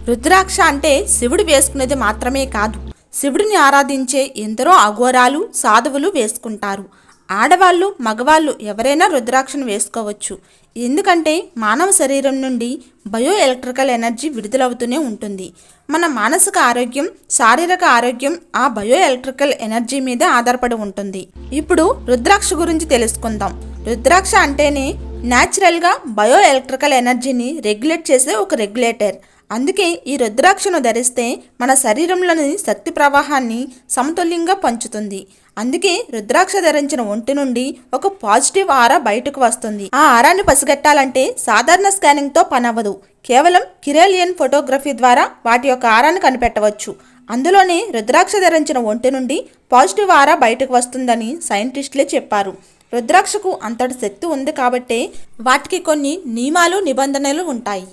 రుద్రాక్ష అంటే శివుడు వేసుకునేది మాత్రమే కాదు, శివుడిని ఆరాధించే ఎందరో అఘోరాలు సాధువులు వేసుకుంటారు. ఆడవాళ్ళు మగవాళ్ళు ఎవరైనా రుద్రాక్షను వేసుకోవచ్చు. ఎందుకంటే మానవ శరీరం నుండి బయో ఎలక్ట్రికల్ ఎనర్జీ విడుదలవుతూనే ఉంటుంది. మన మానసిక ఆరోగ్యం, శారీరక ఆరోగ్యం ఆ బయో ఎలక్ట్రికల్ ఎనర్జీ మీద ఆధారపడి ఉంటుంది. ఇప్పుడు రుద్రాక్ష గురించి తెలుసుకుందాం. రుద్రాక్ష అంటేనే న్యాచురల్గా బయో ఎలక్ట్రికల్ ఎనర్జీని రెగ్యులేట్ చేసే ఒక రెగ్యులేటర్. అందుకే ఈ రుద్రాక్షను ధరిస్తే మన శరీరంలోని శక్తి ప్రవాహాన్ని సమతుల్యంగా పంచుతుంది. అందుకే రుద్రాక్ష ధరించిన ఒంటి నుండి ఒక పాజిటివ్ ఆరా బయటకు వస్తుంది. ఆ ఆరాన్ని పసిగట్టాలంటే సాధారణ స్కానింగ్తో పనవ్వదు. కేవలం కిరేలియన్ ఫోటోగ్రఫీ ద్వారా వాటి యొక్క ఆరాన్ని కనిపెట్టవచ్చు. అందులోనే రుద్రాక్ష ధరించిన ఒంటి నుండి పాజిటివ్ ఆరా బయటకు వస్తుందని సైంటిస్టులే చెప్పారు. రుద్రాక్షకు అంతటి శక్తి ఉంది కాబట్టే వాటికి కొన్ని నియమాలు నిబంధనలు ఉంటాయి.